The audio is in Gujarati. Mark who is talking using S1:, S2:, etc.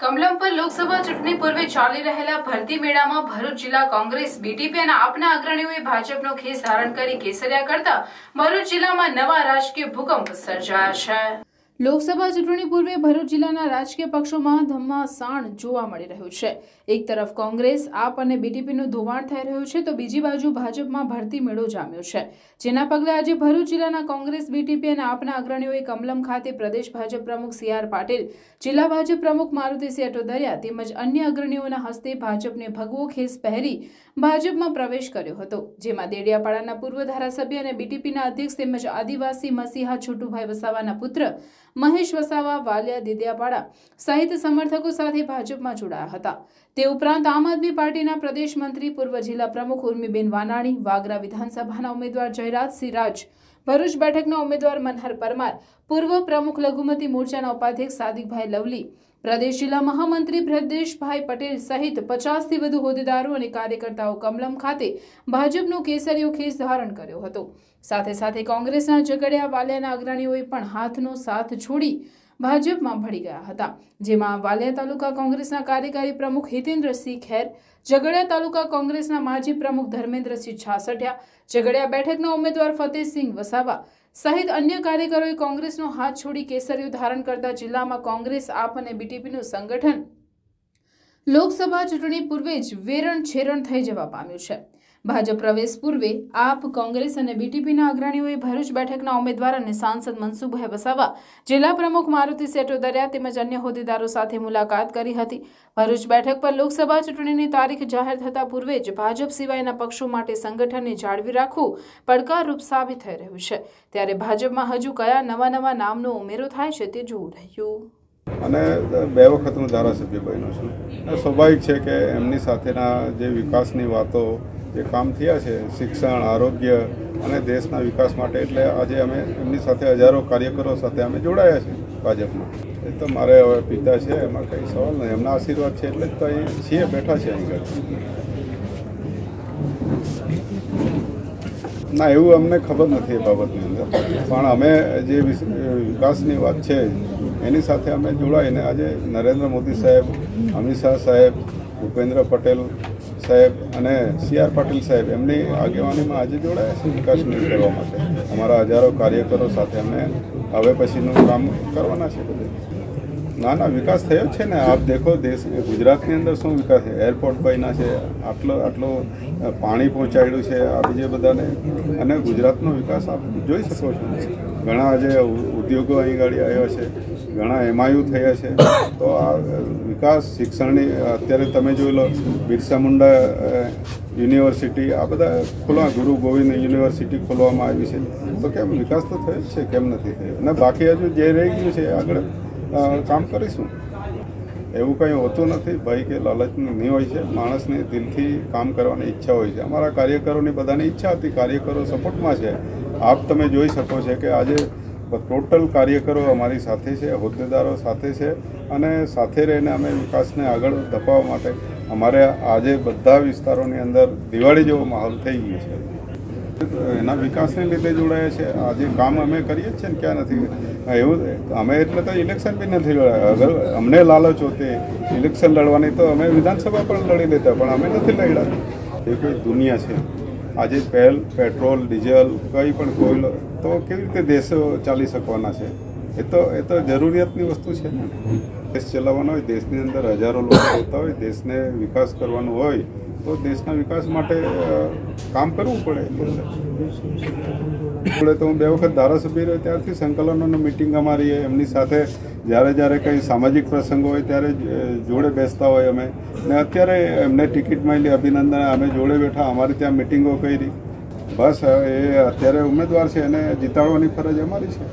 S1: કમલમ લોકસભા ચૂંટણી પૂર્વે ચાલી રહેલા ભરતી મેળામાં ભરૂચ જિલ્લા કોંગ્રેસ બીટીપી અને આપના અગ્રણીઓએ ભાજપનો ખેસ ધારણ કરી કેસરિયા કરતા ભરૂચ જિલ્લામાં નવા રાજકીય ભૂકંપ સર્જાયા છે। લોકસભા ચૂંટણી પૂર્વે ભરૂચ જિલ્લાના રાજકીય પક્ષોમાં ધમાસાણ જોવા મળી રહ્યું છે। એક તરફ કોંગ્રેસ, આપ અને બીટીપીનું ધોવાણ થઈ રહ્યું છે તો બીજી બાજુ ભાજપમાં ભરતી મેળો જામ્યો છે, જેના પગલે આજે ભરૂચ જિલ્લાના કોંગ્રેસ, બીટીપી અને આપના અગ્રણીઓએ કમલમ ખાતે પ્રદેશ ભાજપ પ્રમુખ CR પાટીલ, જિલ્લા ભાજપ પ્રમુખ મારુતિસિંહ અટોદરિયા તેમજ અન્ય અગ્રણીઓના હસ્તે ભાજપને ભગવો ખેસ પહેરી ભાજપમાં પ્રવેશ કર્યો હતો, જેમાં દેડિયાપાડાના પૂર્વ ધારાસભ્ય અને બીટીપીના અધ્યક્ષ તેમજ આદિવાસી મસીહા છોટુભાઈ વસાવાના પુત્ર મહેશ વસાવા વાલિયા દેડિયાપાડા સહિત સમર્થકો સાથે ભાજપમાં જોડાયા હતા। તે ઉપરાંત આમ આદમી પાર્ટીના પ્રદેશ મંત્રી, પૂર્વ જિલ્લા પ્રમુખ ઉર્મિબેન વાનાણી, વાગરા વિધાનસભાના ઉમેદવાર જયરાજસિંહ રાજ, ભરૂચ બેઠકના ઉમેદવાર મનહર પરમાર, પૂર્વ પ્રમુખ લઘુમતી મોરચાના ઉપાધ્યક્ષ સાદિકભાઈ લવલી, પ્રદેશ જિલ્લા મહામંત્રી બ્રજેશભાઈ પટેલ સહિત 50થી વધુ હોદ્દેદારો અને કાર્યકર્તાઓ કમલમ ખાતે ભાજપનો કેસરીયો ખેસ ધારણ કર્યો હતો। સાથે સાથે કોંગ્રેસના ઝઘડિયા વાલિયાના અગ્રણીઓએ પણ હાથનો સાથ છોડી ભાજપમાં ભળી ગયા હતા, જેમાં વાલિયા તાલુકા કોંગ્રેસના કાર્યકારી પ્રમુખ હિતેન્દ્રસિંહ ખેર, ઝઘડિયા તાલુકા કોંગ્રેસના માજી પ્રમુખ ધર્મેન્દ્રસિંહ છાસઠિયા, ઝઘડિયા બેઠકના ઉમેદવાર ફતેહસિંહ વસાવા સહિત અન્ય કાર્યકરોએ કોંગ્રેસનો હાથ છોડી કેસરીયો ધારણ કરતા જિલ્લામાં કોંગ્રેસ, આપ અને બીટીપીનું સંગઠન લોકસભા ચૂંટણી પૂર્વે જ વેરણ છેરણ થઈ જવા પામ્યું છે। ભાજપ પ્રવેશ પૂર્વે આપ, કોંગ્રેસ અને બીટીપીના અગ્રણીઓએ ભરૂચ બેઠકના ઉમેદવાર અને સાંસદ મનસુખભાઈ વસાવા, જિલ્લા પ્રમુખ મારુતિસિંહ અટોદરિયા તેમજ અન્ય હોદ્દેદારો સાથે મુલાકાત કરી હતી। ભરૂચ બેઠક પર લોકસભા ચૂંટણીની તારીખ જાહેર થતા પૂર્વે જ ભાજપ સિવાયના પક્ષો માટે સંગઠનને જાળવી રાખવું પડકારરૂપ સાબિત થઈ રહ્યું છે, ત્યારે ભાજપમાં હજુ કયા નવા નામનો ઉમેરો થાય છે તે જોવું રહ્યું।
S2: અને 2 વખત હું ધારાસભ્ય બન્યો છું। સ્વાભાવિક છે કે એમની સાથેના જે વિકાસની વાતો, જે કામ થયા છે, શિક્ષણ, આરોગ્ય અને દેશના વિકાસ માટે, એટલે આજે અમે એમની સાથે હજારો કાર્યકરો સાથે અમે જોડાયા છે ભાજપમાં। એ તો મારે હવે પિતા છે, એમાં કંઈ સવાલ નહીં, એમના આશીર્વાદ છે એટલે જ તો અહીં છીએ, બેઠા છે અહીં આગળ। ના, એવું અમને ખબર નથી એ બાબતની અંદર, પણ અમે જે વિકાસની વાત છે એની સાથે અમે જોડાઈને આજે નરેન્દ્ર મોદી સાહેબ, અમિત શાહ સાહેબ, ભૂપેન્દ્ર પટેલ સાહેબ અને CR પાટીલ સાહેબ એમની આગેવાનીમાં આજે જોડાયા છે વિકાસની કરવા માટે। અમારા હજારો કાર્યકરો સાથે અમે હવે પછીનું કામ કરવાના છે બધે। ના, વિકાસ થયો છે ને, આપ દેખો દેશ ગુજરાતની અંદર શું વિકાસ છે, એરપોર્ટ બન્યા છે, આટલો પાણી પહોંચાડ્યું છે આ બીજે બધાને, અને ગુજરાતનો વિકાસ આપ જોઈ શકો છો। ઘણા આજે ઉદ્યોગો અહીં ગાડી આવ્યા છે, ઘણા MIU થયા છે, તો આ વિકાસ શિક્ષણની અત્યારે તમે જોઈ લો, બિરસા મુંડા યુનિવર્સિટી, આ બધા ખોલવા, ગુરુ ગોવિંદ યુનિવર્સિટી ખોલવામાં આવી છે, તો કેમ વિકાસ તો થયો જ છે, કેમ નથી થયો? અને બાકી હજુ જે રહી ગયું છે આગળ કામ કરીશું। એવું કંઈ હોતું નથી ભાઈ કે લાલચ નહીં હોય છે, માણસને દિલથી કામ કરવાની ઈચ્છા હોય છે। અમારા કાર્યકરોની બધાની ઈચ્છા હતી, કાર્યકરો સપોર્ટમાં છે। આપ તમે જોઈ શકો છો કે આજે ટોટલ કાર્યકરો અમારી સાથે છે, હોદ્દેદારો સાથે છે, અને સાથે રહીને અમે વિકાસને આગળ ધપાવવા માટે અમારે આજે બધા વિસ્તારોની અંદર દિવાળી જેવો માહોલ થઈ ગયો છે। એના વિકાસને લીધે જોડાયા છે। આજે કામ અમે કરીએ જ છે ને, ક્યાં નથી એવું? અમે એટલે તો ઇલેક્શન બી નથી લડાયા। અગર અમને લાલચ હોતી ઇલેક્શન લડવાની તો અમે વિધાનસભા પણ લડી લેતા, પણ અમે નથી લડ્યા। એ કોઈ દુનિયા છે આજે, પેટ્રોલ, ડીઝલ, કંઈ પણ કોયલો, તો કેવી રીતે દેશો ચાલી શકવાના છે? એ તો જરૂરિયાતની વસ્તુ છે ને। દેશ ચલાવવાનો હોય, દેશની અંદર હજારો લોકો રહેતા હોય, દેશને વિકાસ કરવાનો હોય તો દેશના વિકાસ માટે કામ કરવું પડે। તો હું 2 વખત ધારાસભ્ય રહ્યો, ત્યારથી સંકલનોની મિટિંગ અમારી, એમની સાથે જ્યારે કંઈ સામાજિક પ્રસંગો હોય ત્યારે જોડે બેસતા હોય અમે, ને અત્યારે એમને ટિકિટ મળી, અભિનંદન, અમે જોડે બેઠા, અમારી ત્યાં મિટિંગો કરી। બસ એ અત્યારે ઉમેદવાર છે, એને જીતાડવાની ફરજ અમારી છે।